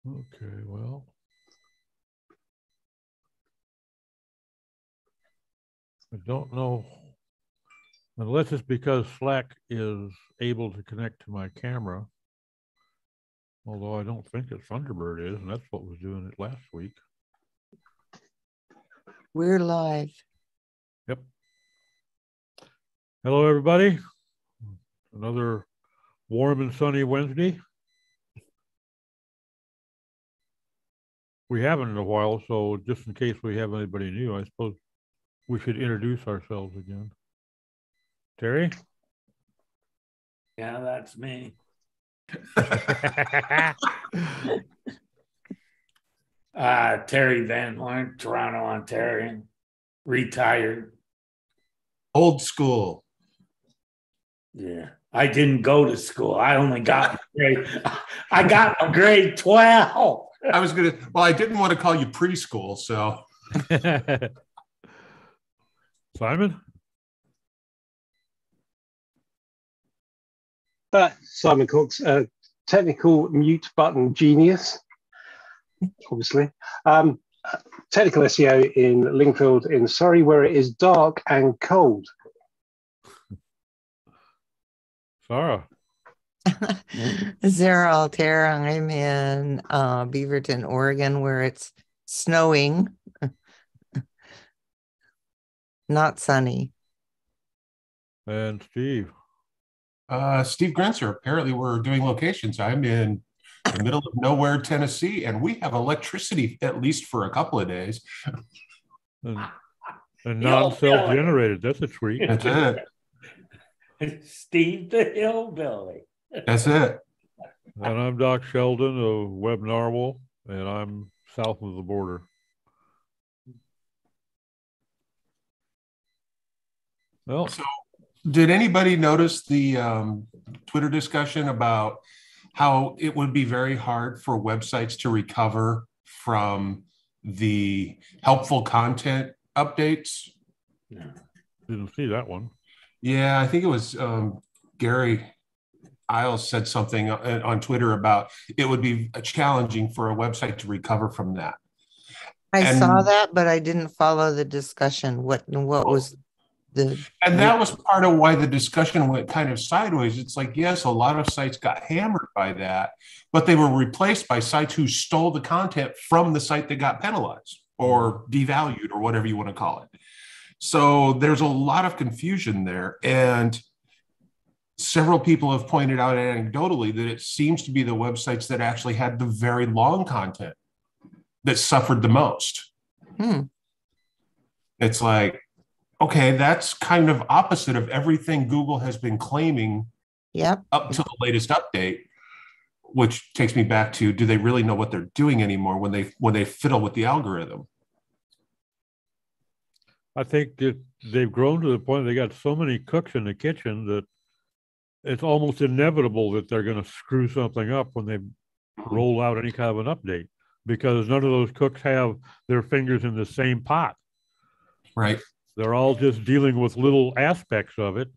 Okay, well. I don't know, unless it's because Slack is able to connect to my camera. Although I don't think that Thunderbird is, and that's what was doing it last week. We're live. Yep. Hello, everybody. Another warm and sunny Wednesday. We haven't in a while, so just in case we have anybody new, I suppose we should introduce ourselves again. Terry? Yeah, that's me. Terry Van Horn, Toronto, Ontario, retired. Old school. Yeah, I didn't go to school. I only got I got a grade 12. I didn't want to call you preschool, so. Simon? Simon Cox, technical mute button genius, obviously. Technical SEO in Lingfield in Surrey, where it is dark and cold. Sarah? Sarah Altair, I'm in Beaverton, Oregon, where it's snowing. Not sunny. And Steve? Steve Grenzer. Apparently we're doing locations. I'm in the middle of nowhere, Tennessee, and we have electricity at least for a couple of days. And not self-generated. That's a treat. That's it. Steve the Hillbilly. That's it. And I'm Doc Sheldon of Web Narwhal, and I'm south of the border. Well, so did anybody notice the Twitter discussion about how it would be very hard for websites to recover from the helpful content updates? No. Didn't see that one. Yeah, I think it was Gary Isles said something on Twitter about it would be challenging for a website to recover from that. I saw that, but I didn't follow the discussion. What was the... And that was part of why the discussion went kind of sideways. It's like, yes, a lot of sites got hammered by that, but they were replaced by sites who stole the content from the site that got penalized or devalued or whatever you want to call it. So there's a lot of confusion there. And several people have pointed out anecdotally that it seems to be the websites that actually had the very long content that suffered the most. It's like, okay, that's kind of opposite of everything Google has been claiming up to the latest update, which takes me back to, do they really know what they're doing anymore when they fiddle with the algorithm? I think that they've grown to the point they got so many cooks in the kitchen that it's almost inevitable that they're going to screw something up when they roll out any kind of an update, because none of those cooks have their fingers in the same pot. Right. They're all just dealing with little aspects of it,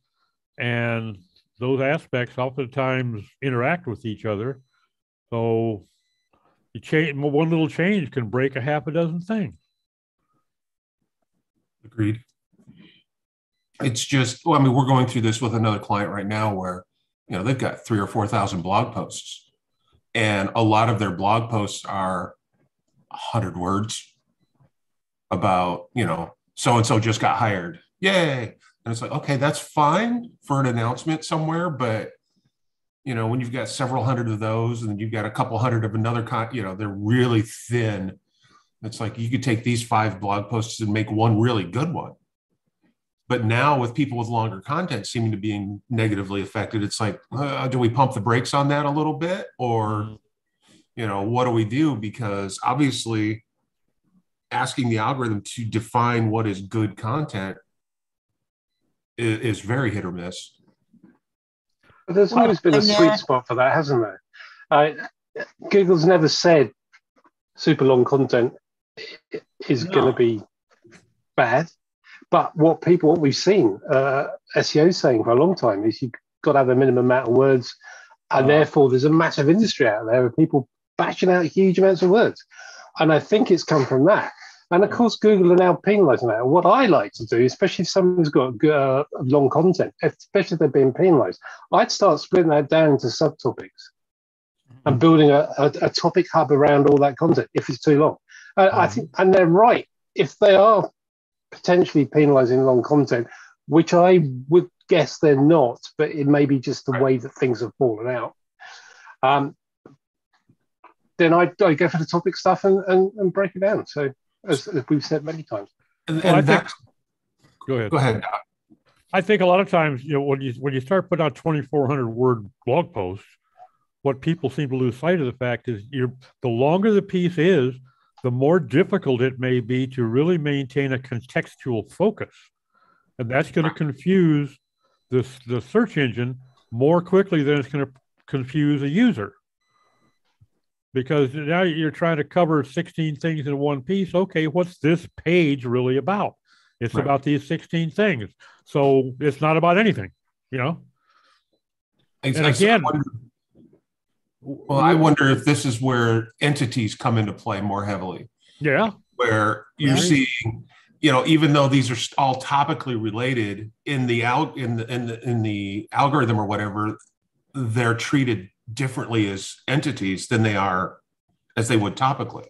and those aspects oftentimes interact with each other. So one little change can break a half a dozen things. Agreed. It's just, well, I mean, we're going through this with another client right now where, you know, they've got 3,000 or 4,000 blog posts, and a lot of their blog posts are 100 words about, you know, so-and-so just got hired. Yay. And it's like, okay, that's fine for an announcement somewhere, but, you know, when you've got several hundred of those and then you've got a couple hundred of another, you know, they're really thin. It's like you could take these 5 blog posts and make one really good one. But now with people with longer content seeming to be negatively affected, it's like, do we pump the brakes on that a little bit? Or, you know, what do we do? Because obviously asking the algorithm to define what is good content is very hit or miss. But there's always been a sweet spot for that, hasn't there? Google's never said super long content is going to be bad. But what we've seen SEO saying for a long time is you've got to have a minimum amount of words And therefore, there's a massive industry out there of people bashing out huge amounts of words. And I think it's come from that. And of course, Google are now penalizing that. And what I like to do, especially if someone's got long content, especially if they're being penalized, I'd start splitting that down into subtopics and building a topic hub around all that content if it's too long. I think, and they're right. If they are potentially penalizing long content, which I would guess they're not, but it may be just the way that things have fallen out. Then I go for the topic stuff and break it down. So as we've said many times. And Well, go ahead. I think a lot of times, when you start putting out 2,400 word blog posts, what people seem to lose sight of the fact is the longer the piece is, the more difficult it may be to really maintain a contextual focus. And that's going to confuse the search engine more quickly than it's going to confuse a user. Because now you're trying to cover 16 things in one piece. Okay, what's this page really about? It's about these 16 things. So it's not about anything, And again, I wonder if this is where entities come into play more heavily. Yeah. Where you're seeing, even though these are all topically related in the algorithm or whatever, they're treated differently as entities than they would topically.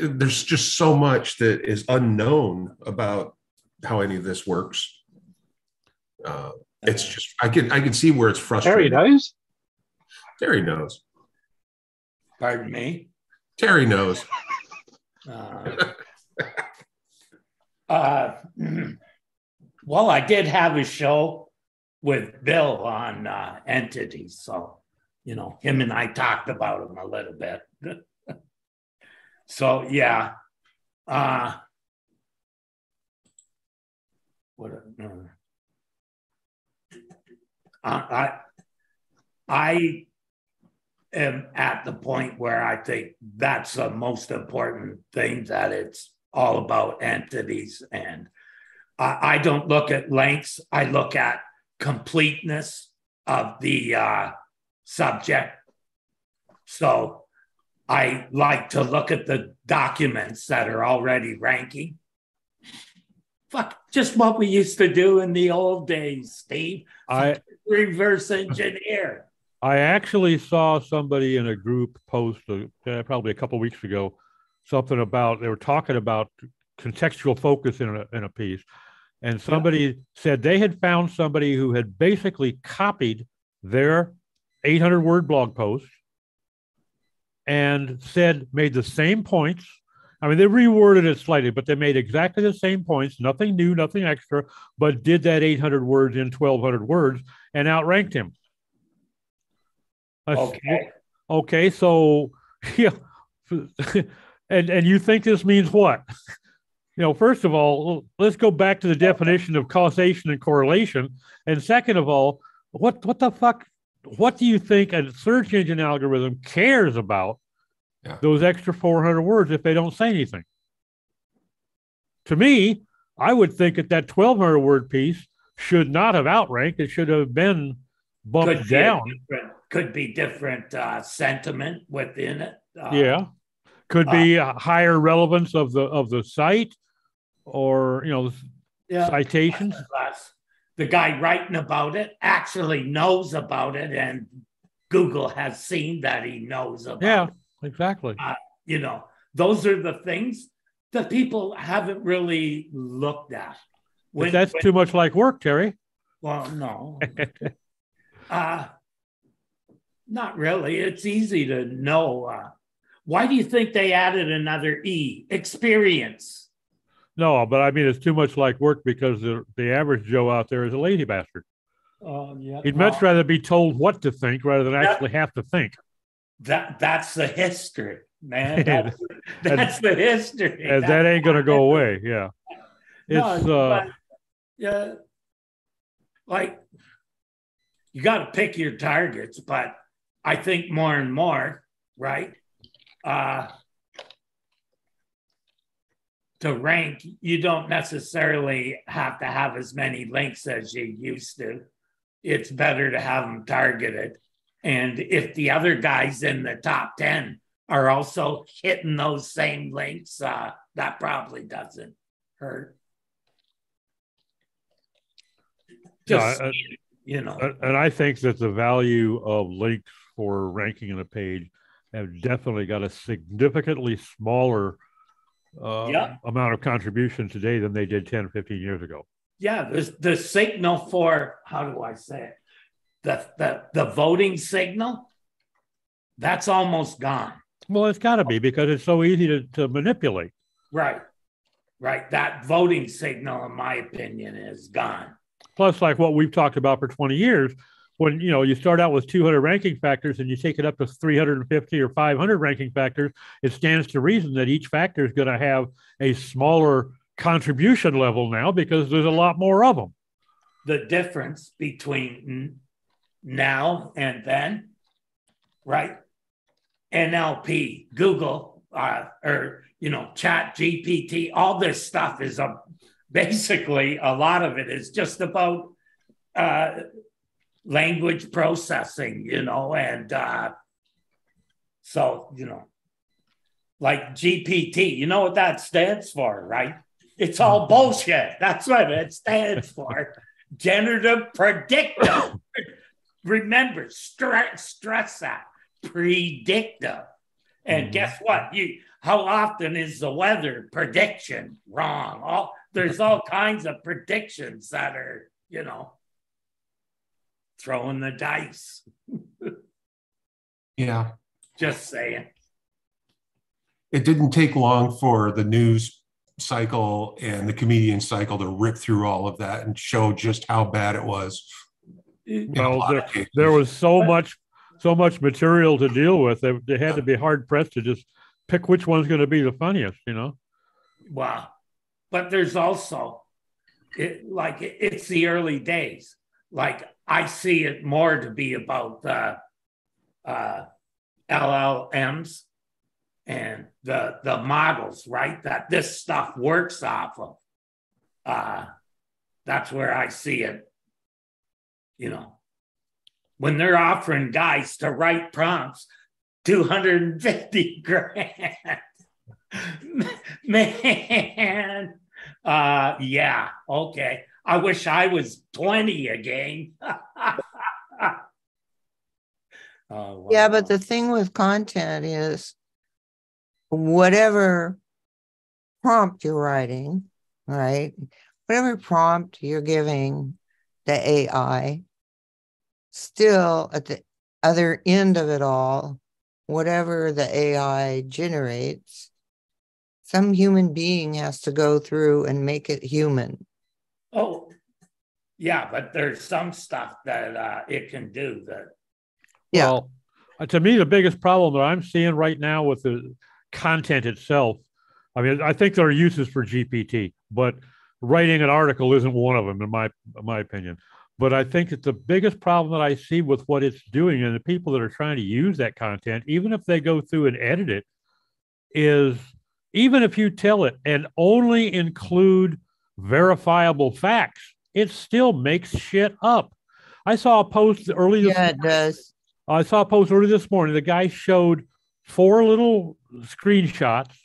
There's just so much that is unknown about how any of this works. It's just I can see where it's frustrating. Terry knows. Pardon me? Terry knows. Well, I did have a show with Bill on entities, so him and I talked about them a little bit. So yeah, I am at the point where I think that's the most important thing, that it's all about entities, and I don't look at lengths. I look at completeness of the subject. So I like to look at the documents that are already ranking. Just what we used to do in the old days, Steve. Reverse engineer. I actually saw somebody in a group post probably a couple of weeks ago, something about, they were talking about contextual focus in a piece. And somebody said they had found somebody who had basically copied their 800-word blog post and made the same points. I mean, they reworded it slightly, but they made exactly the same points, nothing new, nothing extra, but did that 800 words in 1,200 words and outranked him. Okay, so, yeah. And you think this means what? First of all, let's go back to the definition of causation and correlation. And second of all, what the fuck? What do you think a search engine algorithm cares about those extra 400 words if they don't say anything? To me, I would think that 1,200 word piece should not have outranked. It should have been bumped down. Could be different sentiment within it. Could be a higher relevance of the site, or citations. The guy writing about it actually knows about it, and Google has seen that he knows about it. Yeah, exactly. Those are the things that people haven't really looked at. That's too much like work, Terry. Well, no. Not really. It's easy to know. Why do you think they added another E? Experience. No, but I mean, it's too much like work because the average Joe out there is a lazy bastard. He'd much rather be told what to think rather than actually have to think. That's the history, man. That's the history. And that ain't going to go away. Yeah. Like, you got to pick your targets, but I think more and more, right? To rank, you don't necessarily have to have as many links as you used to. it's better to have them targeted. And if the other guys in the top 10 are also hitting those same links, that probably doesn't hurt. Just, you know. And I think that the value of links for ranking in a page have definitely got a significantly smaller amount of contribution today than they did 10, 15 years ago. Yeah, the signal for, how do I say it? The voting signal, that's almost gone. Well, it's got to be, because it's so easy to manipulate. Right. That voting signal, in my opinion, is gone. Plus, like what we've talked about for 20 years, when you start out with 200 ranking factors and you take it up to 350 or 500 ranking factors, it stands to reason that each factor is going to have a smaller contribution level now, because there's a lot more of them. The difference between now and then, right? NLP, Google, or Chat GPT, all this stuff is basically, a lot of it is just about language processing, and so, like GPT, you know what that stands for, right? It's all bullshit. That's what it stands for. Generative predictive. Remember, stress that. Predictive. And guess what? How often is the weather prediction wrong? There's all kinds of predictions that are, throwing the dice. Yeah. Just saying. It didn't take long for the news cycle and the comedian cycle to rip through all of that and show just how bad it was. Well, there was so much material to deal with. They had to be hard pressed to just pick which one's going to be the funniest, Wow. But there's also, it's the early days. Like, I see it more to be about LLMs and the models, right? That this stuff works off of. That's where I see it. When they're offering guys to write prompts, 250 grand. Man. Yeah, okay. I wish I was 20 again. Wow. Yeah, but the thing with content is whatever prompt you're writing, right? Whatever prompt you're giving the AI, still at the other end of it all, whatever the AI generates, some human being has to go through and make it human. Oh, yeah, but there's some stuff that it can do that. Yeah. Well, to me, the biggest problem that I'm seeing right now with the content itself, I mean, I think there are uses for GPT, but writing an article isn't one of them, in my opinion. But I think that the biggest problem that I see with what it's doing and the people that are trying to use that content, even if they go through and edit it, is even if you tell it and only include verifiable facts, it still makes shit up. I saw a post early this morning. It does. I saw a post early this morning. The guy showed 4 little screenshots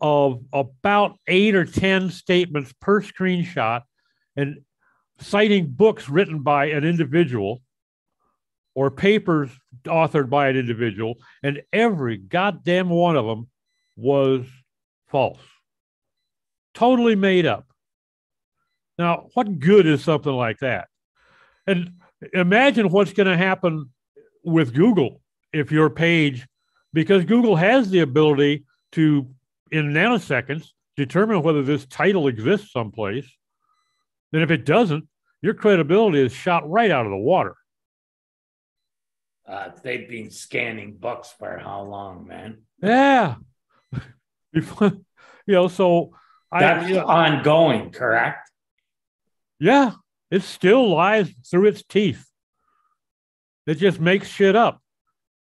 of about 8 or 10 statements per screenshot, and citing books written by an individual or papers authored by an individual, and every goddamn one of them was false. Totally made up. Now, what good is something like that? And imagine what's going to happen with Google if your page, because Google has the ability to, in nanoseconds, determine whether this title exists someplace. And if it doesn't, your credibility is shot right out of the water. They've been scanning books for how long, man? Yeah. So that's ongoing, correct? Yeah, it still lies through its teeth. It just makes shit up.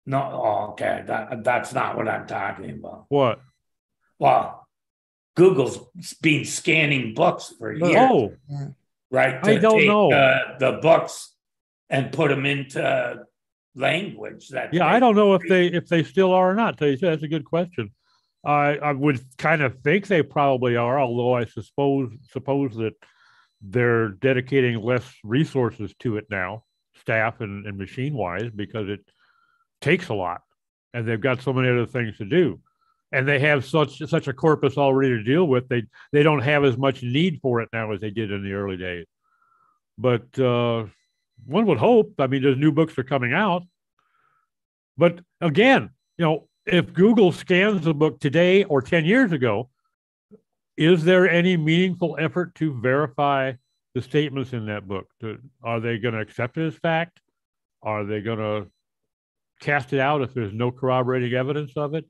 No, okay, that's not what I'm talking about. What? Well, Google's been scanning books for years. Oh, right. I don't know. The books and put them into language that. Yeah, I don't know if they still are or not. That's a good question. I would kind of think they probably are, although I suppose that they're dedicating less resources to it now, staff and machine wise, because it takes a lot, and they've got so many other things to do, and they have such a corpus already to deal with. They don't have as much need for it now as they did in the early days. But one would hope. I mean, there's new books are coming out, but again, if Google scans a book today or 10 years ago, is there any meaningful effort to verify the statements in that book? Are they going to accept it as fact? Are they going to cast it out if there's no corroborating evidence of it?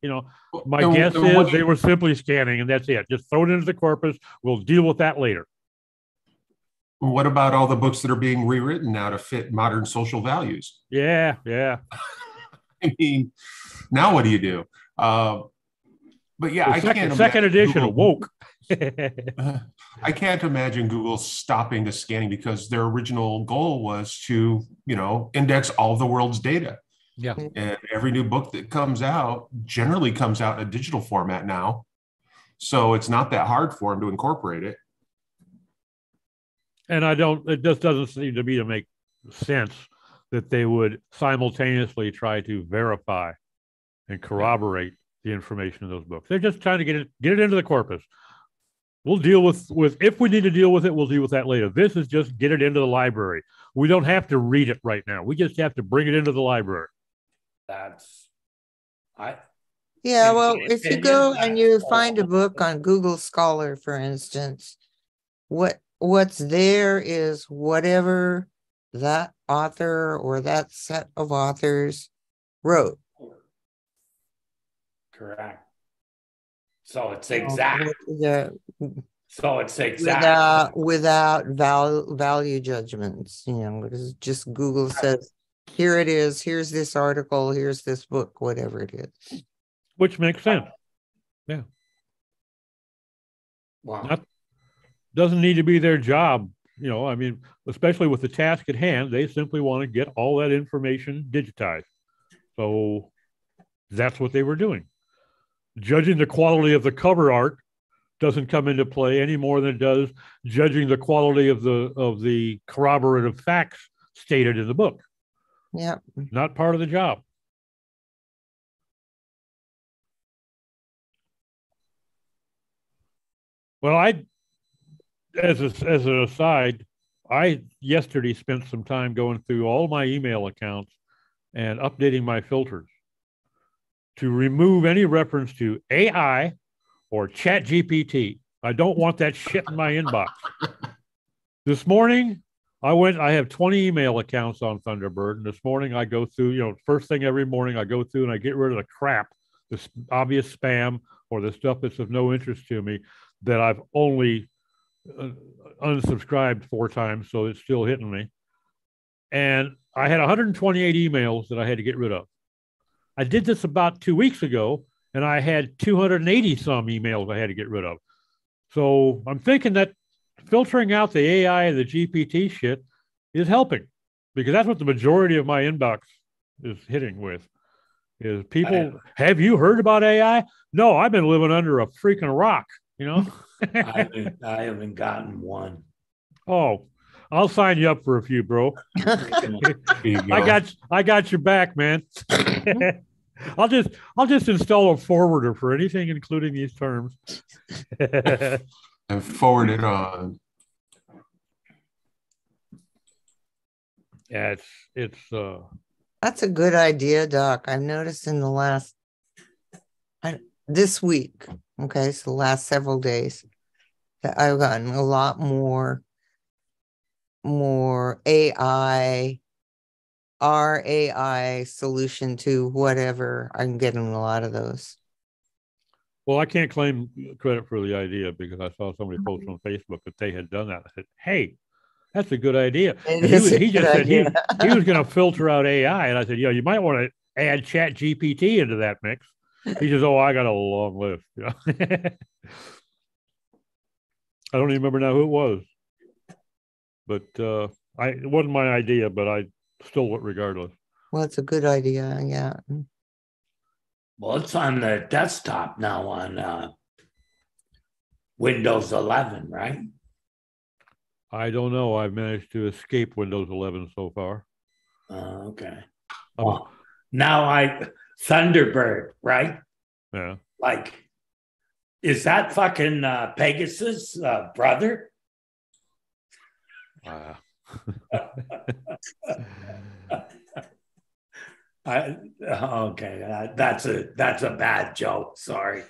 My guess is they were simply scanning and that's it. Just throw it into the corpus. We'll deal with that later. What about all the books that are being rewritten now to fit modern social values? Yeah. I mean, now what do you do? But yeah, I can't. Second edition woke. I can't imagine Google stopping the scanning because their original goal was to, index all of the world's data. Yeah. And every new book that comes out generally comes out in a digital format now. So it's not that hard for them to incorporate it. And it just doesn't seem to me to make sense that they would simultaneously try to verify and corroborate the information in those books. They're just trying to get it into the corpus. We'll deal with if we need to deal with it, we'll deal with that later. This is just get it into the library. We don't have to read it right now. We just have to bring it into the library. Yeah, well, if you go and you find a book on Google Scholar, for instance, what's there is whatever that author or that set of authors wrote. Correct. So it's exact. So it's exact. Without value judgments, it's just Google says, here it is, here's this article, here's this book, whatever it is. Which makes sense. Yeah. Wow. Doesn't need to be their job. I mean, especially with the task at hand, they simply want to get all that information digitized. So that's what they were doing. Judging the quality of the cover art doesn't come into play any more than it does judging the quality of the corroborative facts stated in the book. Yeah. Not part of the job. Well, as an aside, I yesterday spent some time going through all my email accounts and updating my filters to remove any reference to AI or Chat GPT. I don't want that shit in my inbox. This morning, I have 20 email accounts on Thunderbird. And this morning I go through, first thing every morning I go through and I get rid of the crap, this obvious spam or the stuff that's of no interest to me that I've only unsubscribed 4 times. So it's still hitting me. And I had 128 emails that I had to get rid of. I did this about 2 weeks ago, and I had 280 some emails I had to get rid of. So I'm thinking that filtering out the AI and the GPT shit is helping, because that's what the majority of my inbox is hitting with. Is people, have you heard about AI? No, I've been living under a freaking rock, I haven't gotten one. Oh, I'll sign you up for a few, bro. I got your back, man. I'll just install a forwarder for anything, including these terms. And forward it on. Yeah, it's That's a good idea, Doc. I've noticed in this week, okay, so the last several days, that I've gotten a lot more AI, our AI solution to whatever. I'm getting a lot of those. Well, I can't claim credit for the idea because I saw somebody post on Facebook that they had done that. I said, hey, that's a good idea. He just said he was going to filter out AI. And I said, you might want to add Chat GPT into that mix. He says, oh, I got a long list. I don't even remember now who it was. But it wasn't my idea, but stole it regardless. Well, it's a good idea. Yeah. Well, it's on the desktop now on Windows 11, right? I don't know. I've managed to escape Windows 11 so far. Okay. Well, now Thunderbird, right? yeah. Like, is that fucking Pegasus brother? Okay, that's a bad joke. Sorry.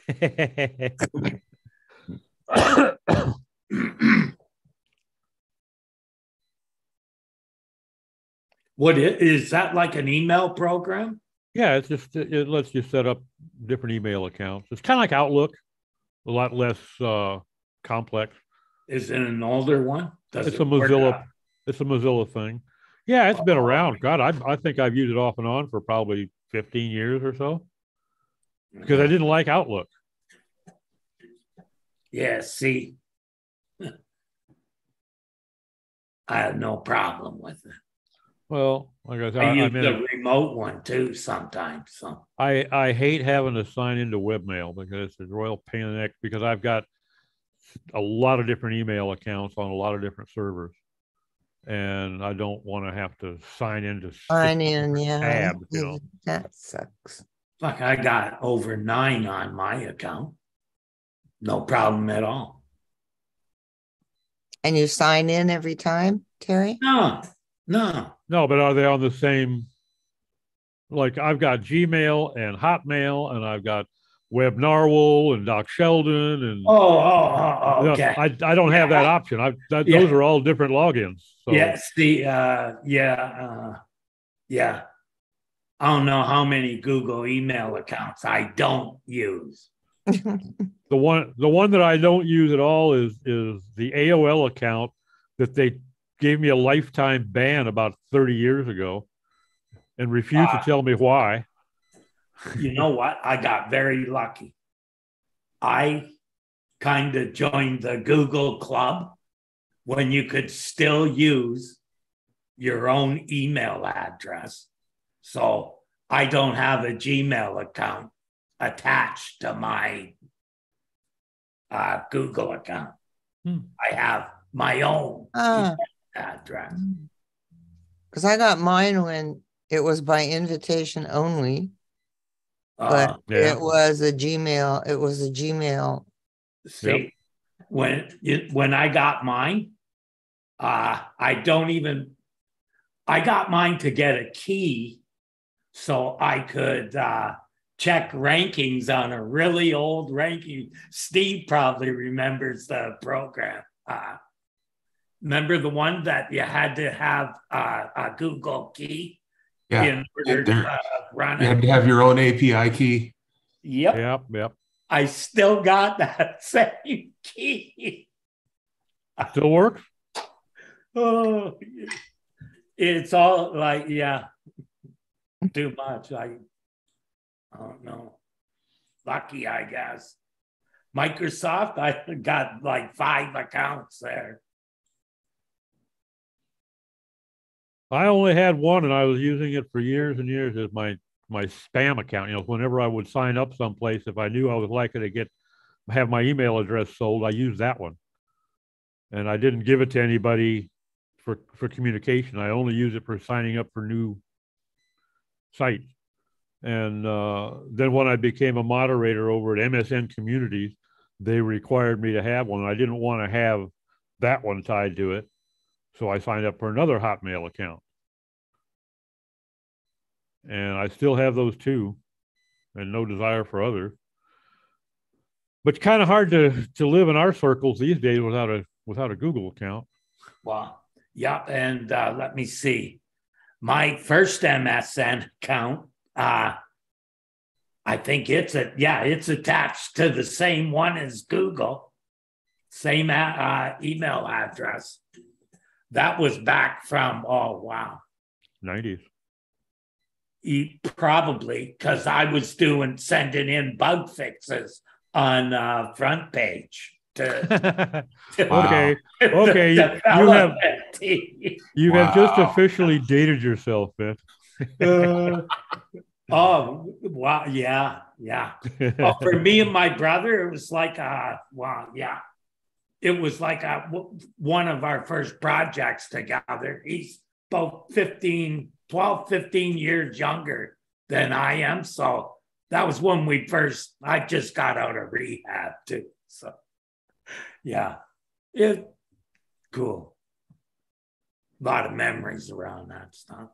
What is that, like an email program? Yeah, it's just it lets you set up different email accounts. It's kind of like Outlook, a lot less complex. Is it an older one? It's a Mozilla thing. Yeah, it's been around. God, I think I've used it off and on for probably 15 years or so because I didn't like Outlook. Yeah, see, I have no problem with it. Well, like I said, I use the remote one too sometimes. So I hate having to sign into webmail because it's a royal pain in the neck because I've got a lot of different email accounts on a lot of different servers. And I don't want to have to sign into tabs, you know. That sucks. Fuck, I got over 9 on my account. No problem at all. And you sign in every time, Terry? No, but are they on the same? Like I've got Gmail and Hotmail, and I've got Web Narwhal and Doc Sheldon, and okay. I don't have that option. Those are all different logins. So. Yes, yeah. I don't know how many Google email accounts I don't use. The one that I don't use at all is the AOL account that they gave me a lifetime ban about 30 years ago and refused to tell me why. You know what? I got very lucky. I kind of joined the Google Club when you could still use your own email address. So I don't have a Gmail account attached to my Google account. I have my own address. Because I got mine when it was by invitation only. But it was a Gmail. It was a Gmail. See, when I got mine, I got mine to get a key so I could check rankings on a really old ranking. Steve probably remembers the program. Remember the one that you had to have a Google key in order to run it? You had to have your own API key. Yep. I still got that same key. Still works? Oh, it's all like, too much. I don't know. Lucky, I guess. Microsoft, I got like 5 accounts there. I only had one, and I was using it for years and years as my spam account. You know, whenever I would sign up someplace, if I knew I was likely to have my email address sold, I used that one. And I didn't give it to anybody for communication. I only use it for signing up for new sites. And then when I became a moderator over at MSN Communities, they required me to have one. I didn't want to have that one tied to it. So I signed up for another Hotmail account. And I still have those two and no desire for others. But kind of hard to live in our circles these days without a Google account. Well, yeah. And let me see. My first MSN account, I think it's attached to the same one as Google, same email address. That was back from, 90s. Probably because I was sending in bug fixes on front page. to Okay. the Okay. development team. You have just officially dated yourself, man. Oh, wow. Yeah. Yeah. Well, for me and my brother, it was like, wow. Yeah. It was like one of our first projects together. He's about 12, 15 years younger than I am. So that was when I just got out of rehab too. So yeah, cool. A lot of memories around that stuff.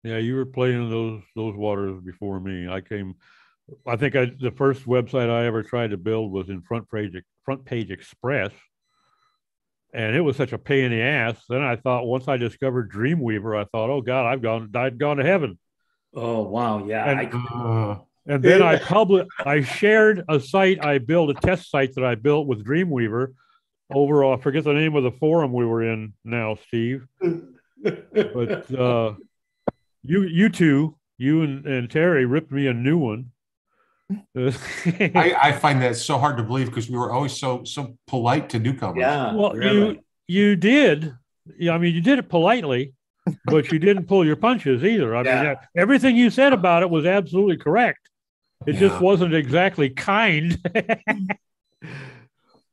Yeah, you were playing those waters before me. I think the first website I ever tried to build was in Front Page Express, and it was such a pain in the ass. Then I thought, once I discovered Dreamweaver, I thought, oh God, I've gone to heaven. Oh wow, yeah. And then I shared a site I built, a test site that I built with Dreamweaver over, I forget the name of the forum we were in now, Steve. But you two, you and Terry ripped me a new one. I find that so hard to believe because we were always so polite to newcomers. Yeah. Well, really. you did. Yeah, I mean, you did it politely, but you didn't pull your punches either. I mean, everything you said about it was absolutely correct. It just wasn't exactly kind.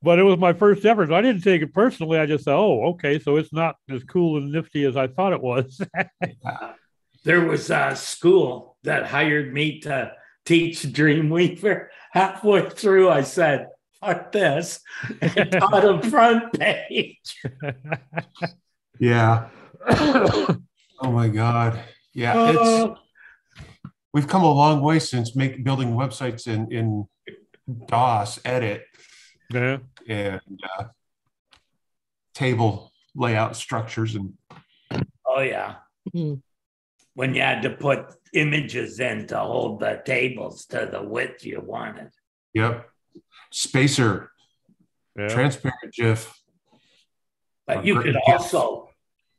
But it was my first effort. I didn't take it personally. I just thought, oh, okay, so it's not as cool and nifty as I thought it was. There was a school that hired me to teach Dreamweaver. Halfway through, I said, fuck this, and taught them Front Page. Yeah. Oh my God. Yeah. We've come a long way since building websites in DOS, edit, and table layout structures. Oh, yeah. When you had to put images in to hold the tables to the width you wanted. Yep. Spacer, transparent GIF. But you could also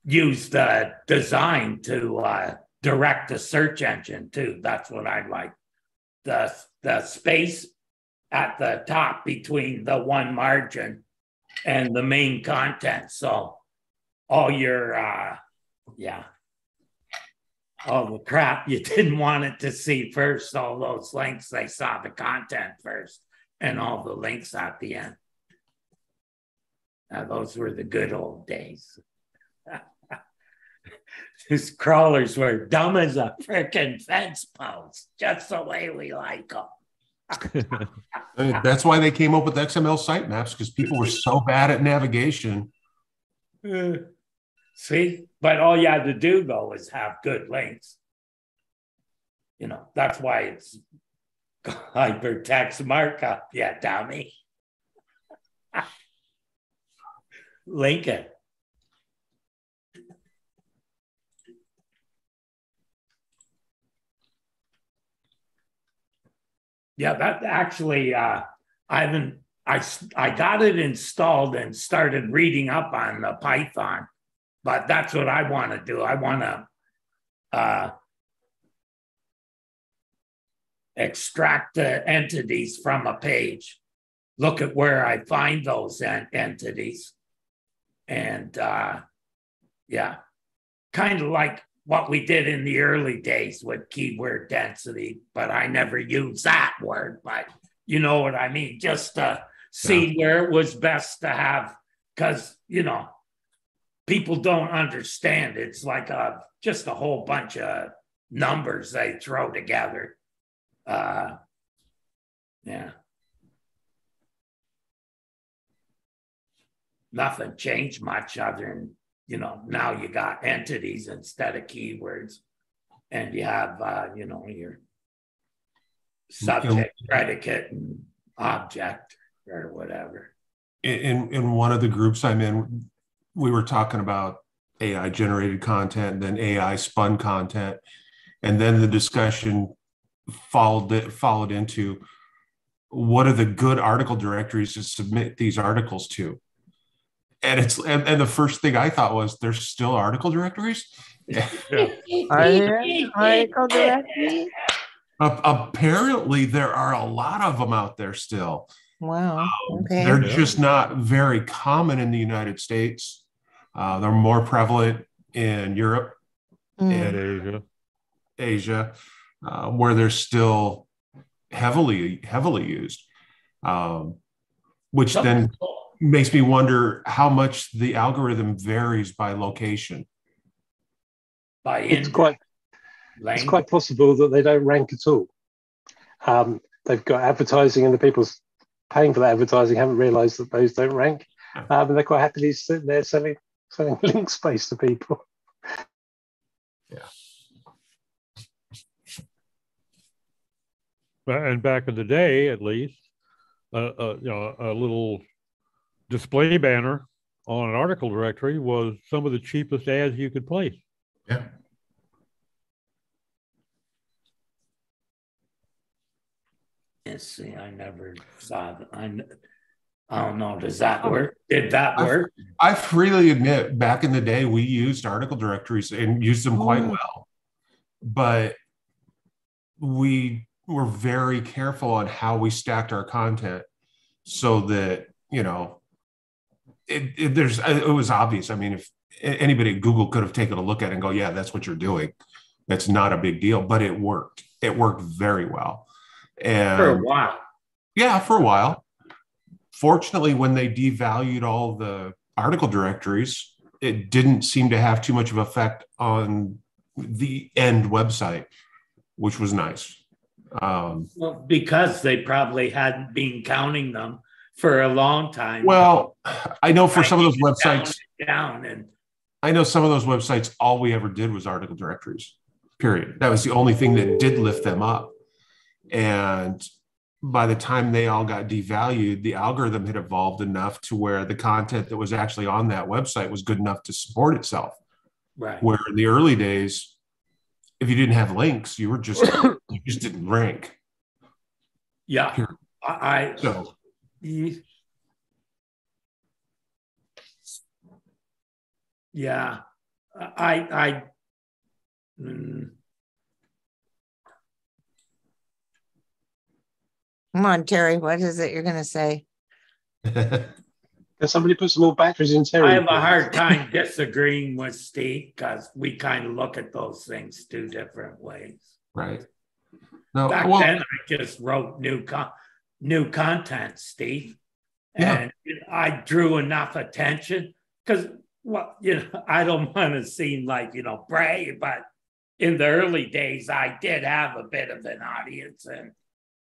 use the design to direct the search engine too. That's what I like. The space at the top between the one margin and the main content. So all your, all the crap you didn't want it to see first, all those links, they saw the content first and all the links at the end. Now, those were the good old days. These crawlers were dumb as a freaking fence post, just the way we like them. That's why they came up with XML sitemaps, because people were so bad at navigation. See, but all you had to do though is have good links. You know, that's why it's hypertext markup. Yeah, dummy. Link it. Yeah, that actually, I got it installed and started reading up on the Python. But that's what I want to do. I want to extract the entities from a page, look at where I find those entities. And kind of like what we did in the early days with keyword density, but I never used that word, but you know what I mean? Just to see where it was best to have, because, you know, people don't understand. It's like just a whole bunch of numbers they throw together. Nothing changed much other than, you know, now you got entities instead of keywords, and you have, you know, your subject, predicate, and object or whatever. In one of the groups I'm in, we were talking about AI generated content, and then AI spun content. And then the discussion followed into what are the good article directories to submit these articles to? And the first thing I thought was, there's still article directories? Are there article directories? Apparently, there are a lot of them out there still. Wow. They're Okay. just not very common in the United States. They're more prevalent in Europe Mm. and Asia. Asia, where they're still heavily used, which then makes me wonder how much the algorithm varies by location. By It's language. quite possible that they don't rank at all. They've got advertising, and the people paying for that advertising haven't realised that those don't rank, and they're quite happily sitting there selling link space to people. Yeah. And back in the day, at least, you know, a little display banner on an article directory was some of the cheapest ads you could place. Yeah. Let's see, I never saw that. I don't know. Does that work? Did that work? I freely admit, back in the day, we used article directories and used them quite well, but we were very careful on how we stacked our content so that, you know, it was obvious. I mean, if anybody at Google could have taken a look at it and go, yeah, that's what you're doing. That's not a big deal, but it worked. It worked very well. And For a while. Yeah, for a while. Fortunately, when they devalued all the article directories, it didn't seem to have too much of an effect on the end website, which was nice. Well, because they probably hadn't been counting them for a long time. Well, I know for some of those websites, I know some of those websites, all we ever did was article directories, period. That was the only thing that did lift them up. And by the time they all got devalued, the algorithm had evolved enough to where the content that was actually on that website was good enough to support itself. Right. Where in the early days, if you didn't have links, you just didn't rank. Yeah. Yeah. Come on, Terry. What is it you're going to say? Can somebody put some more batteries in Terry? I have a hard time disagreeing with Steve because we kind of look at those things two different ways. Right. No, Back then, I just wrote new content, Steve, and I drew enough attention because, well, you know, I don't want to seem like, you know, brave, but in the early days, I did have a bit of an audience and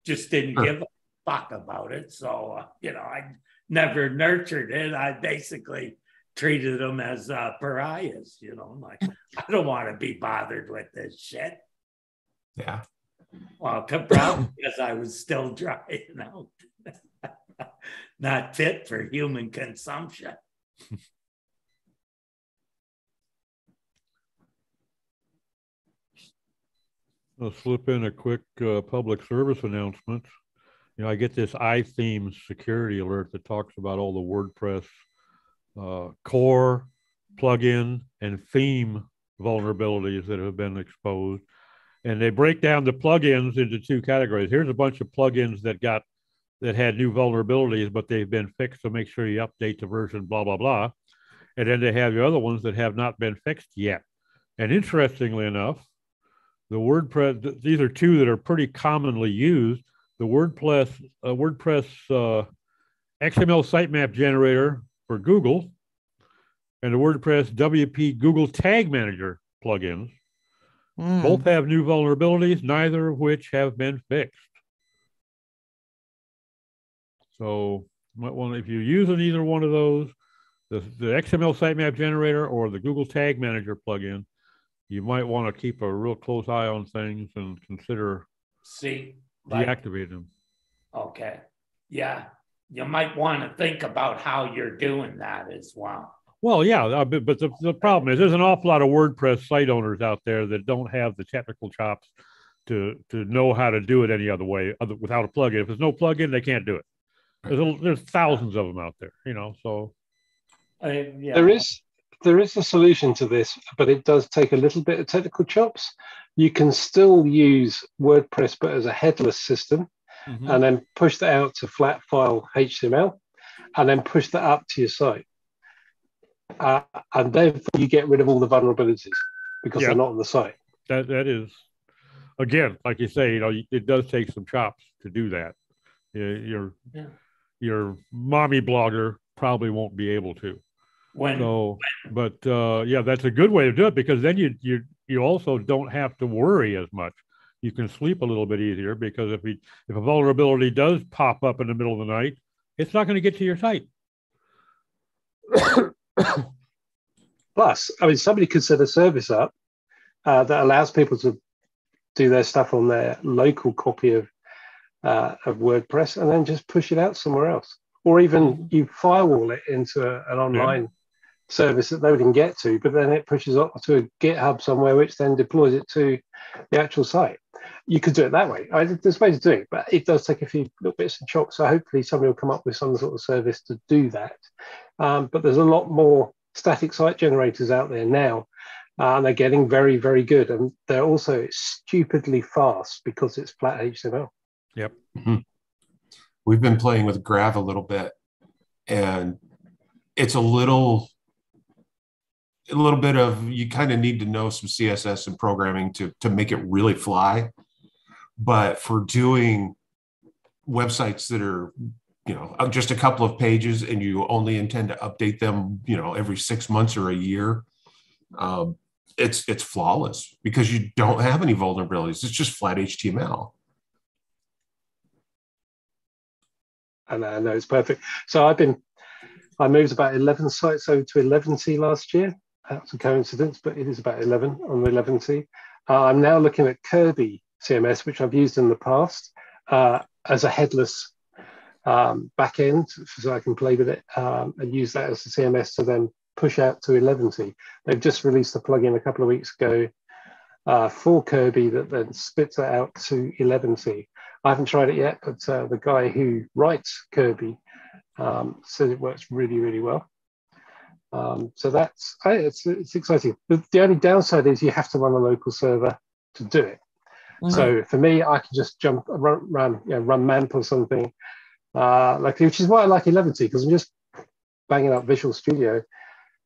just didn't give a fuck about it. So, you know, I never nurtured it. I basically treated them as pariahs, you know, like, I don't want to be bothered with this shit. Yeah. Well, probably because I was still drying out, not fit for human consumption. I'll slip in a quick public service announcement. You know, I get this iThemes security alert that talks about all the WordPress core, plugin, and theme vulnerabilities that have been exposed. And they break down the plugins into two categories. Here's a bunch of plugins that had new vulnerabilities, but they've been fixed. So make sure you update the version, blah, blah, blah. And then they have the other ones that have not been fixed yet. And interestingly enough, the WordPress, these are two that are pretty commonly used. The WordPress XML sitemap generator for Google and the WordPress WP Google Tag Manager plugins. Both have new vulnerabilities, neither of which have been fixed. So you might want, if you're using either one of those, the XML sitemap generator or the Google Tag Manager plugin, you might want to keep a real close eye on things and consider deactivating them. Okay. Yeah. You might want to think about how you're doing that as well. Well, yeah, but the problem is there's an awful lot of WordPress site owners out there that don't have the technical chops to know how to do it any other way without a plugin. If there's no plugin, they can't do it. There's thousands of them out there, you know. So there is there is a solution to this, but it does take a little bit of technical chops. You can still use WordPress, but as a headless system, and then push that out to flat file HTML, and then push that up to your site. And then you get rid of all the vulnerabilities because they're not on the site. That is, again, like you say, it does take some chops to do that. Your mommy blogger probably won't be able to. That's a good way to do it, because then you also don't have to worry as much. You can sleep a little bit easier, because if a vulnerability does pop up in the middle of the night, it's not going to get to your site. Plus, I mean, somebody could set a service up that allows people to do their stuff on their local copy of WordPress, and then just push it out somewhere else. Or even you firewall it into an online service that nobody can get to, but then it pushes up to a GitHub somewhere, which then deploys it to the actual site. You could do it that way. There's ways to do it, but it does take a few little bits and chops. So hopefully somebody will come up with some sort of service to do that. But there's a lot more static site generators out there now, and they're getting very, very good. And they're also stupidly fast because it's flat HTML. Yep. We've been playing with Grav a little bit, and it's a little bit of, you kind of need to know some CSS and programming to make it really fly. But for doing websites that are, just a couple of pages, and you only intend to update them, every 6 months or a year, it's flawless because you don't have any vulnerabilities. It's just flat HTML. And I know it's perfect. So I moved about 11 sites over to 11T last year. That's a coincidence, but it is about 11 on the 11T. I'm now looking at Kirby CMS, which I've used in the past as a headless backend, so I can play with it and use that as a CMS to then push out to 11T. They've just released a plugin a couple of weeks ago for Kirby that then spits it out to 11T. I haven't tried it yet, but the guy who writes Kirby says it works really, really well. So it's exciting. The only downside is you have to run a local server to do it. So for me, I can just run MAMP or something, which is why I like 11T, because I'm just banging up Visual Studio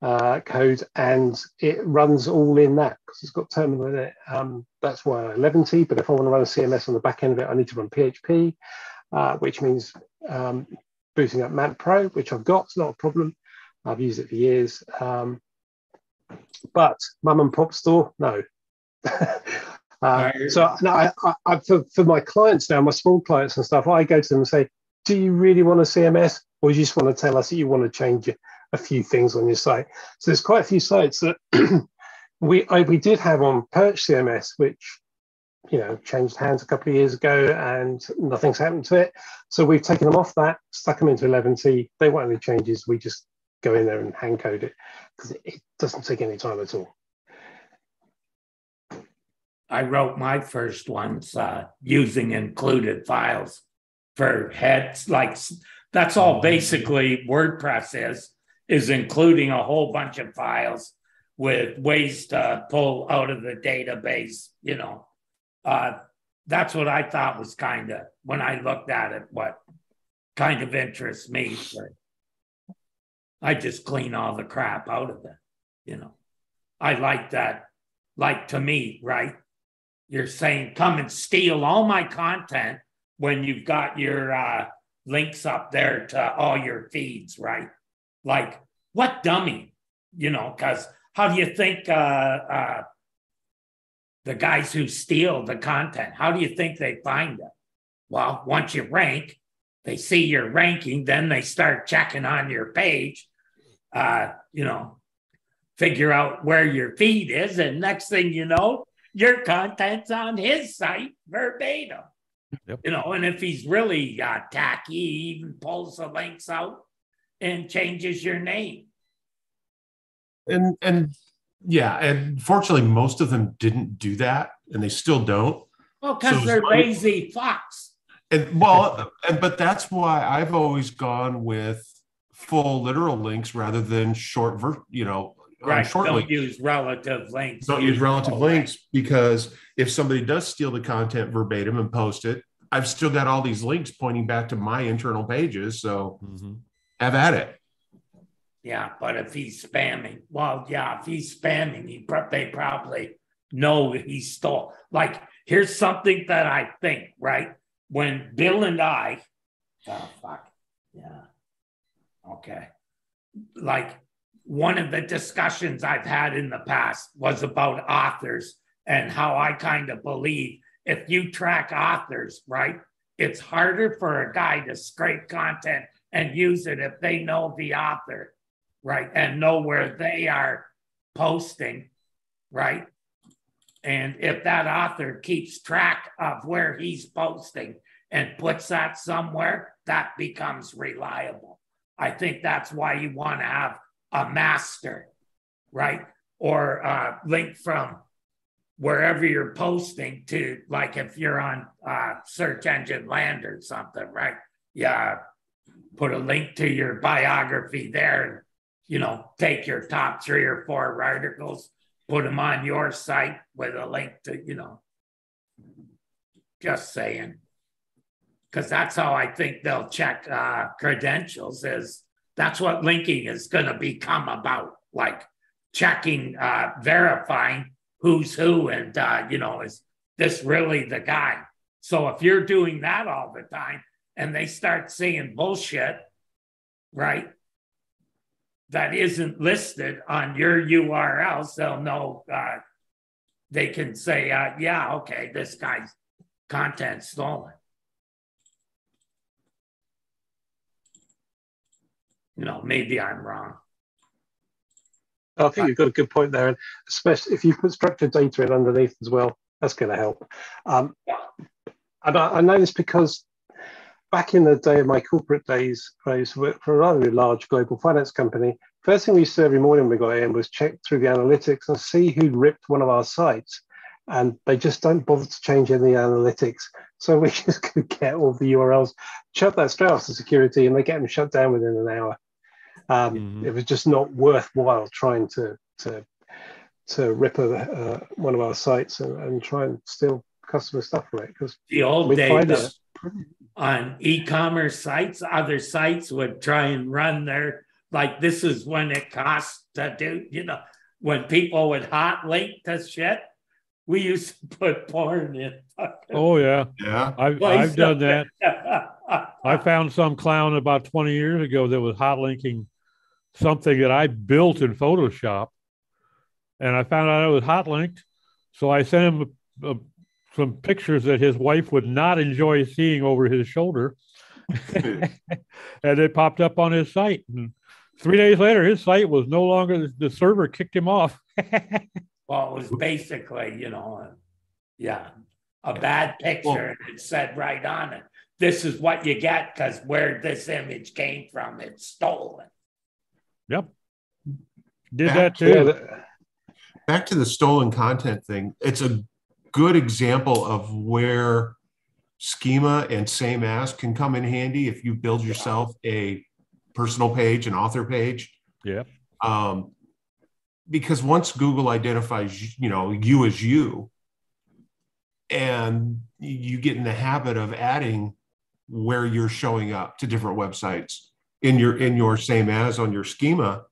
code, and it runs all in that because it's got terminal in it. That's why I 11T. But if I want to run a CMS on the back end of it, I need to run PHP, which means booting up MAMP Pro, which I've got. It's not a problem. I've used it for years. But mum and pop store, no. So no, for my clients now, my small clients and stuff, I go to them and say, do you really want a CMS, or do you just want to tell us that you want to change a few things on your site? So there's quite a few sites that we did have on Perch CMS, which changed hands a couple of years ago, and nothing's happened to it. So we've taken them off that, stuck them into 11T. They want any changes, we just go in there and hand code it, because it doesn't take any time at all. I wrote my first ones using included files for heads. Like, that's all basically WordPress is including a whole bunch of files with ways to pull out of the database. That's what I thought was kind of, when I looked at it, what kind of interests me. But I just clean all the crap out of it. I like that. Like, to me, right? You're saying, come and steal all my content when you've got your links up there to all your feeds, right? Like, what dummy? Because how do you think the guys who steal the content, how do you think they find it? Well, once you rank, they see your ranking, then they start checking on your page, figure out where your feed is, and next thing you know, your content's on his site verbatim. Yep. And if he's really tacky, he even pulls the links out and changes your name. And fortunately, most of them didn't do that, and they still don't. Well, because they're lazy fucks. But that's why I've always gone with full literal links rather than short, Right. short Don't links. use relative links. Don't use relative full links, because if somebody does steal the content verbatim and post it, I've still got all these links pointing back to my internal pages. So have at it. Yeah, but if he's spamming, well, yeah, if he's spamming, they probably know he stole. Like, here's something that I think, right? When Bill and I, oh, fuck, yeah, okay. Like, one of the discussions I've had in the past was about authors and how I kind of believe if you track authors, right, it's harder for a guy to scrape content and use it if they know the author, right, and know where they are posting, right? And if that author keeps track of where he's posting and puts that somewhere, that becomes reliable. I think that's why you want to have a master, right? Or a link from wherever you're posting to, like if you're on search engine land or something, right? Yeah, put a link to your biography there and, you know, take your top 3 or 4 articles, put them on your site with a link to, you know, just saying. Because that's how I think they'll check credentials, is that's what linking is going to become about, like checking, verifying who's who, and, you know, is this really the guy? So if you're doing that all the time and they start seeing bullshit, right, that isn't listed on your URLs, they'll know, they can say, yeah, okay, this guy's content stolen. You know, maybe I'm wrong. I think you've got a good point there, and especially if you put structured data in underneath as well, that's going to help. And I know this because back in the day of my corporate days, I used to work for a rather large global finance company. First thing we used to do every morning when we got in was check through the analytics and see who'd ripped one of our sites. And they just don't bother to change any analytics. So we just could get all the URLs, shut that straight off to security, and they get them shut down within an hour. It was just not worthwhile trying to rip one of our sites and try and steal customer stuff from it, because the old days on e-commerce sites, other sites would try and run their, like, this is when it costs to do, you know, when people would hot link to shit, we used to put porn in. Oh yeah, I've done that. that. I found some clown about 20 years ago that was hot linking something that I built in Photoshop, and I found out it was hot linked. So I sent him some pictures that his wife would not enjoy seeing over his shoulder, and they popped up on his site. And 3 days later, his site was no longer, the server kicked him off. Well, it was basically, you know, a bad picture. And it said right on it, this is what you get because where this image came from, it's stolen. Yep. Did that too. Back to the stolen content thing. It's a good example of where schema and same as can come in handy if you build yourself a personal page, an author page. Yeah. Because once Google identifies, you know, you as you, and you get in the habit of adding where you're showing up to different websites in your same as on your schema,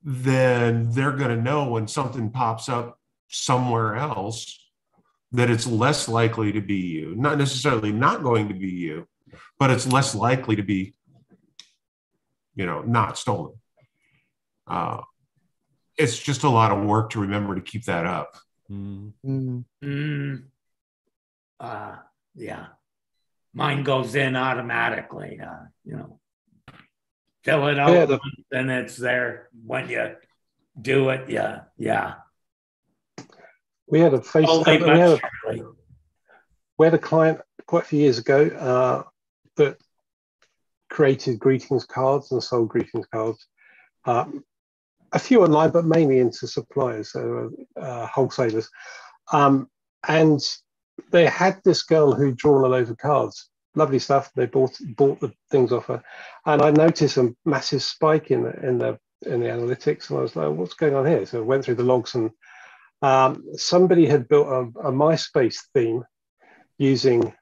then they're going to know when something pops up somewhere else that it's less likely to be you. Not necessarily not going to be you, but it's less likely to be, you know, not stolen. It's just a lot of work to remember to keep that up. Yeah. Mine goes in automatically, you know. Fill it out, and it's there when you do it. Yeah. We had a we had a client quite a few years ago that created greetings cards and sold greetings cards. A few online, but mainly into suppliers, so wholesalers. And they had this girl who'd drawn a load of cards. Lovely stuff. They bought the things off her, and I noticed a massive spike in the in the analytics, and I was like, what's going on here? So I went through the logs, and somebody had built a MySpace theme using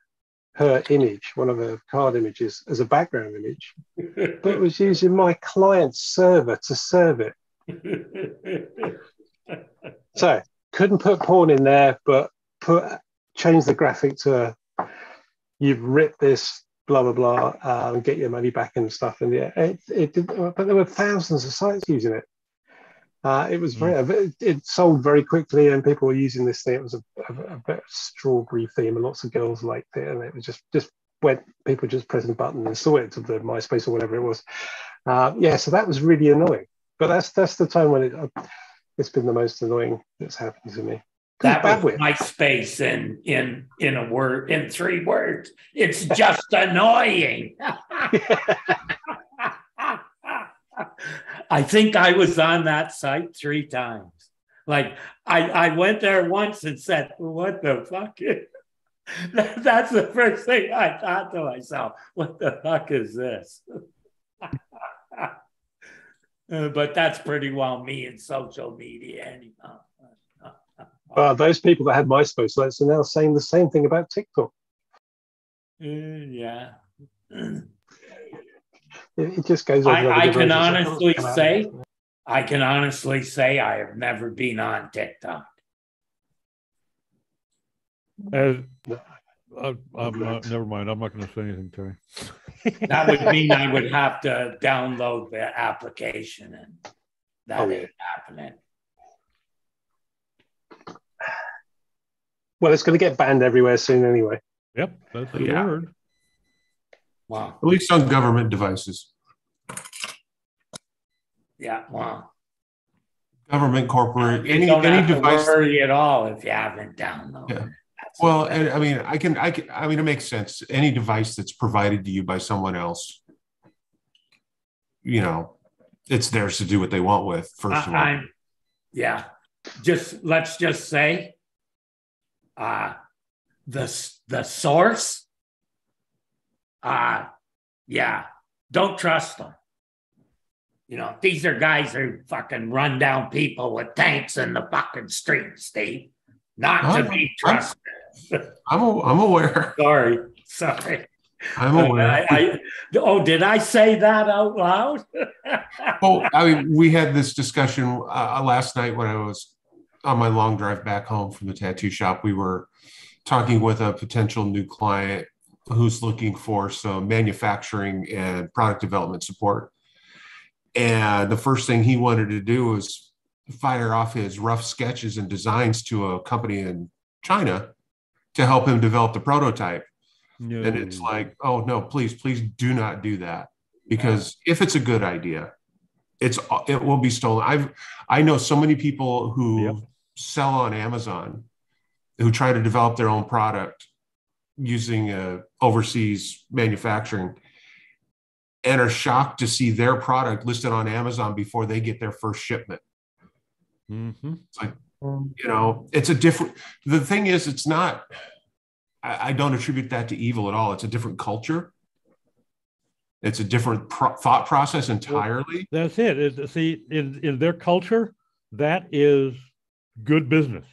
her image, one of her card images, as a background image, but it was using my client's server to serve it. So couldn't put porn in there, but change the graphic to you've ripped this, blah blah blah, and get your money back and stuff. And yeah, it did, but there were thousands of sites using it. It was it sold very quickly, and people were using this thing. It was a bit of strawberry theme, and lots of girls liked it, and it was just went, people just pressing a button and saw it to the MySpace or whatever it was. So that was really annoying. But that's the time when it's been the most annoying that's happened to me. That was MySpace in a word, in 3 words. It's just annoying. I think I was on that site 3 times. Like I went there once and said, what the fuck is that's the first thing I thought to myself. What the fuck is this? But that's pretty well me in social media anyhow. Those people that had MySpace sites are now saying the same thing about TikTok. Yeah. It just goes on. I can honestly say I have never been on TikTok. Never mind. I'm not going to say anything, Terry. That would mean I would have to download the application, and that ain't happening. Well, it's going to get banned everywhere soon anyway. Yep, that's the word. Wow. At least on government devices. Yeah, wow. Government, corporate, any device. To worry at all if you haven't downloaded. Yeah. Well, and I mean, it makes sense. Any device that's provided to you by someone else, it's theirs to do what they want with. First of all, let's just say, the source, don't trust them. These are guys who fucking run down people with tanks in the fucking street, Steve. Not to be trusted. I'm aware. Sorry. I'm aware. Did I say that out loud? Well, I mean, we had this discussion last night when I was on my long drive back home from the tattoo shop. We were talking with a potential new client who's looking for some manufacturing and product development support. And the first thing he wanted to do was fire off his rough sketches and designs to a company in China to help him develop the prototype. No. And it's like, oh no, please do not do that. Because if it's a good idea, it will be stolen. I know so many people who sell on Amazon who try to develop their own product using overseas manufacturing and are shocked to see their product listed on Amazon before they get their first shipment. Mm-hmm. It's like, it's a different, the thing is, it's not, I don't attribute that to evil at all. It's a different culture. It's a different thought process entirely. Well, that's it. See, in their culture, that is good business.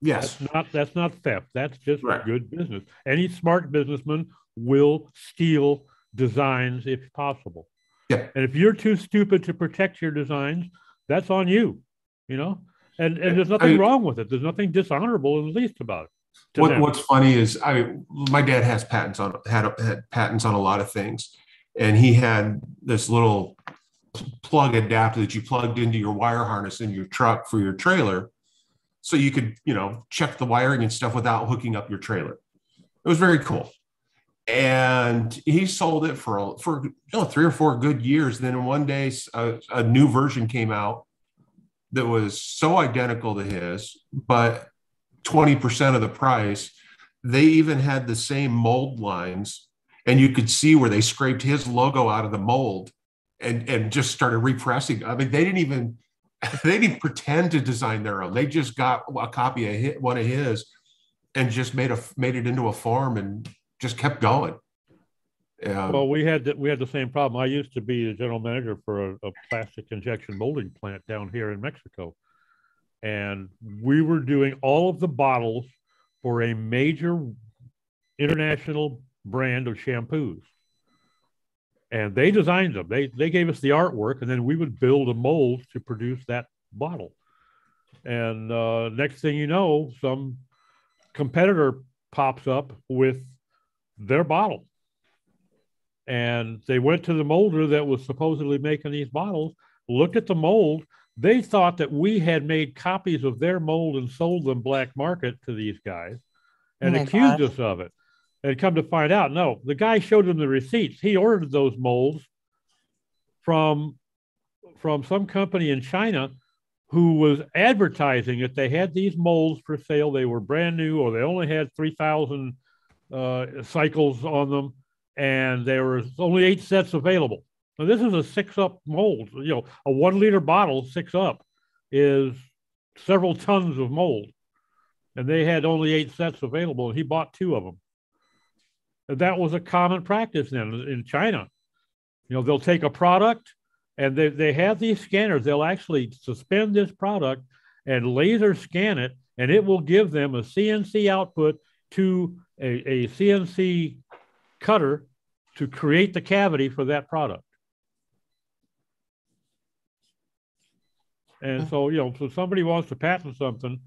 Yes. That's not theft. That's just good business. Any smart businessman will steal designs if possible. Yeah. And if you're too stupid to protect your designs, that's on you, And there's nothing wrong with it. There's nothing dishonorable in the least about it. What's funny is my dad has had patents on a lot of things, and he had this little plug adapter that you plugged into your wire harness in your truck for your trailer, so you could check the wiring and stuff without hooking up your trailer. It was very cool, and he sold it for 3 or 4 good years. Then one day, a new version came out that was so identical to his, but 20% of the price. They even had the same mold lines, and you could see where they scraped his logo out of the mold and just started repressing. I mean, they didn't even pretend to design their own. They just got a copy of one of his and just made it into a form and just kept going. Well, we had the same problem. I used to be the general manager for a plastic injection molding plant down here in Mexico, and we were doing all of the bottles for a major international brand of shampoos. And they designed them. They gave us the artwork, and then we would build a mold to produce that bottle. And next thing you know, some competitor pops up with their bottle. And they went to the molder that was supposedly making these bottles, looked at the mold. They thought that we had made copies of their mold and sold them black market to these guys and accused us of it. And come to find out, no, the guy showed them the receipts. He ordered those molds from some company in China who was advertising that they had these molds for sale. They were brand new, or they only had 3,000 cycles on them, and there was only 8 sets available. Now, this is a 6-up mold. You know, a 1 liter bottle, 6 up, is several tons of mold. And they had only 8 sets available, and he bought 2 of them. And that was a common practice then in China. You know, they'll take a product, and they have these scanners. They'll actually suspend this product and laser scan it, and it will give them a CNC output to a CNC cutter to create the cavity for that product. And so, you know, so somebody wants to patent something,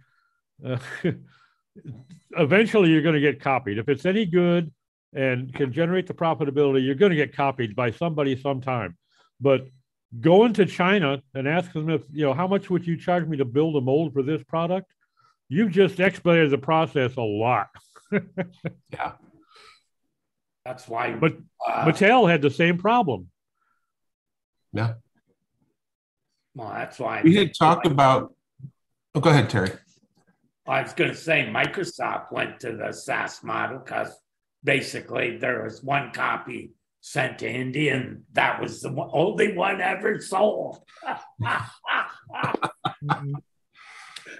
eventually you're going to get copied. If it's any good and can generate the profitability, you're going to get copied by somebody sometime. But going to China and asking them if, you know, how much would you charge me to build a mold for this product? You've just expedited the process a lot. Yeah. That's why. But Mattel had the same problem. Yeah. Well, that's why. We had talked about, oh, go ahead, Terry. I was going to say Microsoft went to the SAS model because basically there was 1 copy sent to India, and that was the only one ever sold.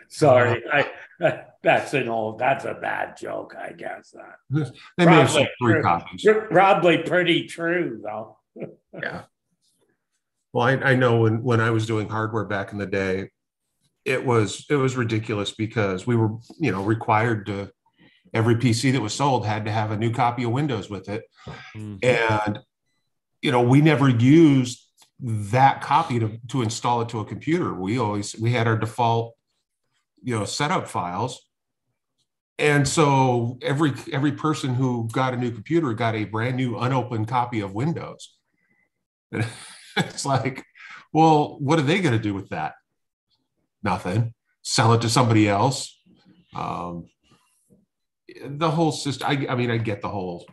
Sorry, that's a bad joke, I guess. They may have sold 3 copies. Probably pretty true, though. Yeah. Well, I know when I was doing hardware back in the day, it was ridiculous because we were, you know, required to, every PC that was sold had to have a new copy of Windows with it. Mm-hmm. And, you know, we never used that copy to install it to a computer. We had our default, you know, setup files. And so every person who got a new computer got a brand new unopened copy of Windows. And it's like, well, what are they going to do with that? Nothing. Sell it to somebody else. The whole system. I mean, I get the whole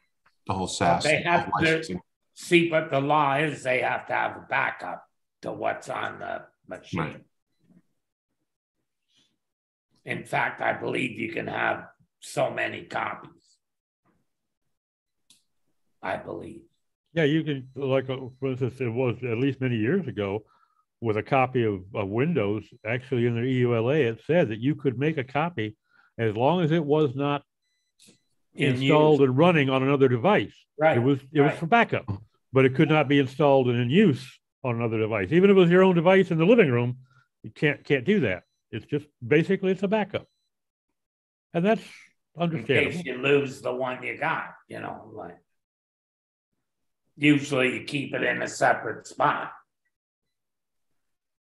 SAS. They have to see, but the law is they have to have a backup to what's on the machine. Right. In fact, I believe you can have so many copies. I believe. Yeah, you can, like, for instance, it was at least many years ago with a copy of Windows, actually in the EULA, it said that you could make a copy as long as it was not installed and running on another device. Right. It was for backup, but it could not be installed and in use on another device. Even if it was your own device in the living room, you can't do that. It's just basically it's a backup. And that's understandable. In case you lose the one you got, you know, like usually you keep it in a separate spot.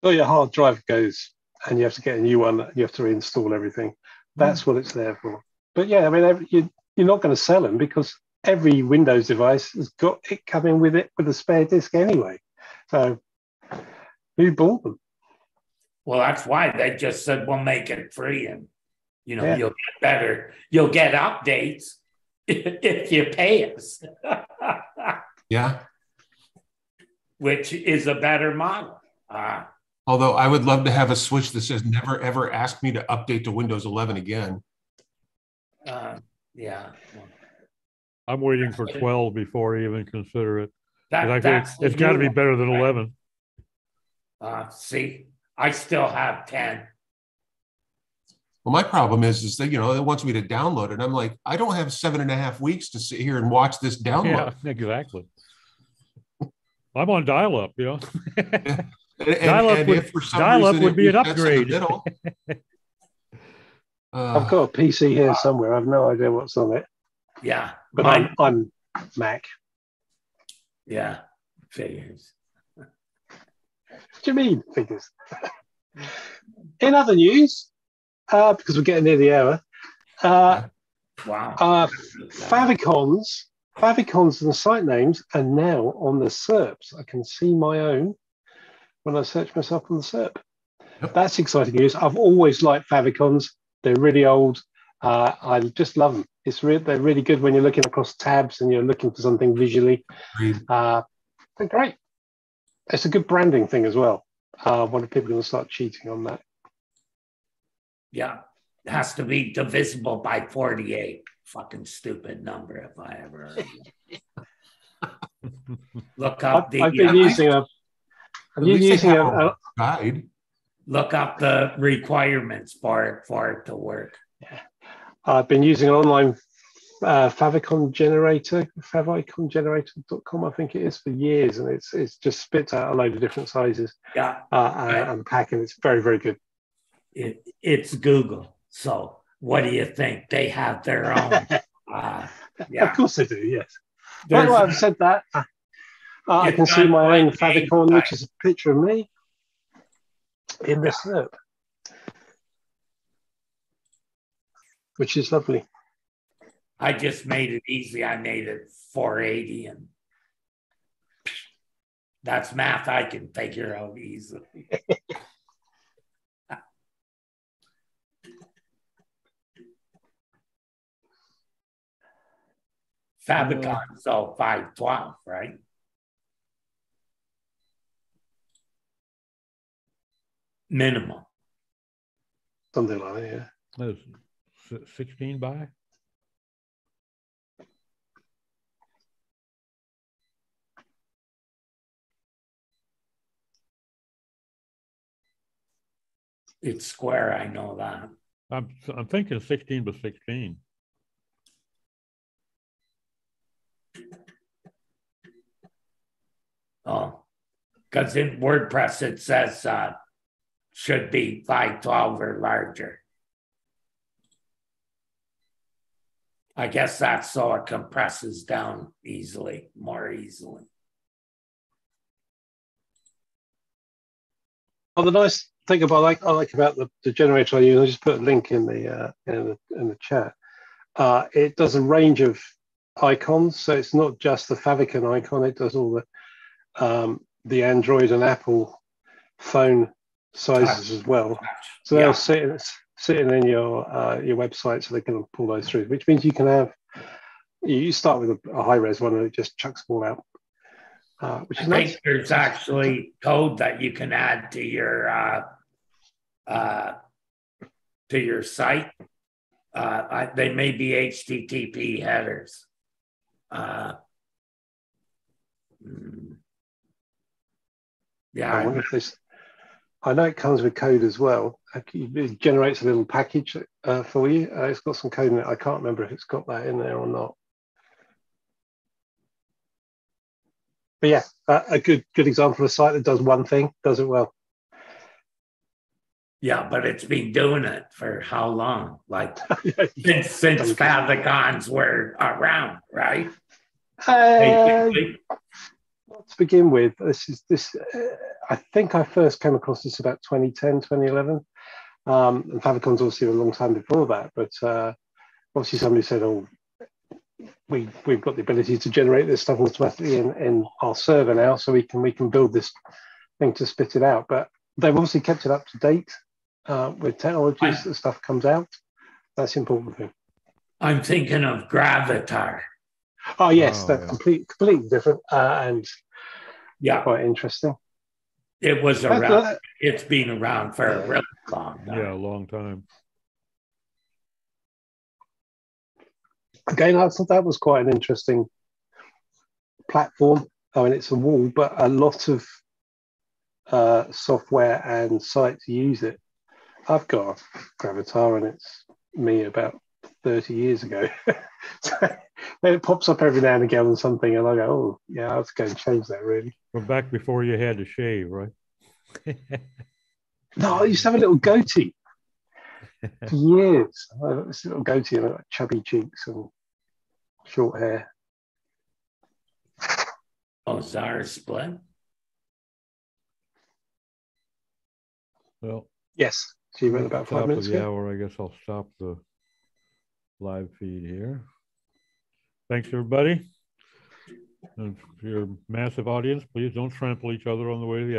So your hard drive goes and you have to get a new one, you have to reinstall everything. That's what it's there for. But yeah, I mean, you're not going to sell them because every Windows device has got it coming with it with a spare disk anyway. So who bought them? Well, that's why they just said, we'll make it free and, you know, you'll get better. You'll get updates if you pay us. Yeah. Which is a better model. Although I would love to have a switch that says never, ever ask me to update to Windows 11 again. Yeah. I'm waiting for 12 before I even consider it. I think it's got to be better than 11. See, I still have 10. Well, my problem is that, it wants me to download it. I'm like, I don't have 7.5 weeks to sit here and watch this download. Yeah, exactly. I'm on dial-up, And Dial-up if for some reason would be an resets in the upgrade. middle, I've got a PC here somewhere. I've no idea what's on it. Yeah. But I'm Mac. Yeah. Figures. What do you mean, figures? In other news, because we're getting near the hour, Wow. favicons and site names are now on the SERPs. I can see my own when I search myself on the SERP. Yep. That's exciting news. I've always liked favicons. They're really old. I just love them. They're really good when you're looking across tabs and you're looking for something visually. They're great. It's a good branding thing as well. When are people going to start cheating on that? Yeah. It has to be divisible by 48. Fucking stupid number if I ever heard it. Look up I've been using a guide. Look up the requirements for it to work. Yeah. I've been using an online favicon generator, favicongenerator.com, I think it is, for years, and it's just spits out a load of different sizes. Yeah. And packing. It's very, very good. It's Google. So what do you think? They have their own. Yeah. Of course they do, yes. Well, I've said that. I can see my own favicon, which is a picture of me in the SERP, which is lovely. I just made it easy. I made it 480, and that's math I can figure out easily. Favicon, so 512, right? Minimum. Something like that, yeah. That was 16 by? It's square, I know that. I'm thinking 16 by 16. Oh, because in WordPress it says should be 512 or larger. I guess that's so it compresses down more easily. Well, the nice thing about I like about the generator I use, I just put a link in the chat. It does a range of icons, so it's not just the favicon icon. It does all the Android and Apple phone sizes as well. So they'll sitting in your website, so they can pull those through. Which means you can have you start with a high res one and it just chucks them all out, which is nice. I think there's actually code that you can add to your site. They may be HTTP headers. Yeah, I wonder if this. I know it comes with code as well. It generates a little package for you. It's got some code in it. I can't remember if it's got that in there or not. But yeah, a good example of a site that does one thing, does it well. Yeah, but it's been doing it for how long? Like since favicons were around, right? To begin with, I think I first came across this about 2010, 2011. And favicons obviously a long time before that, but obviously somebody said, oh, we've got the ability to generate this stuff automatically in our server now, so we can build this thing to spit it out. But they've obviously kept it up to date with technologies that stuff comes out. That's the important thing. I'm thinking of Gravatar. Oh yes, that's completely different and quite interesting. It was around. It's been around for a really long time. Yeah, a long time. Again, I thought that was quite an interesting platform. I mean, it's a wall, but a lot of software and sites use it. I've got a Gravatar and it's me about 30 years ago. So it pops up every now and again on something, and I go, oh, yeah, I have to go and change that, really. We're back before you had to shave, right? No, I used to have a little goatee for years. I had this little goatee and like chubby cheeks and short hair. Oh, Zara split. Well, Yes, she went about 5 top minutes of the ago. hour, I guess I'll stop the live feed here. Thanks, everybody. And for your massive audience, please don't trample each other on the way to the exit.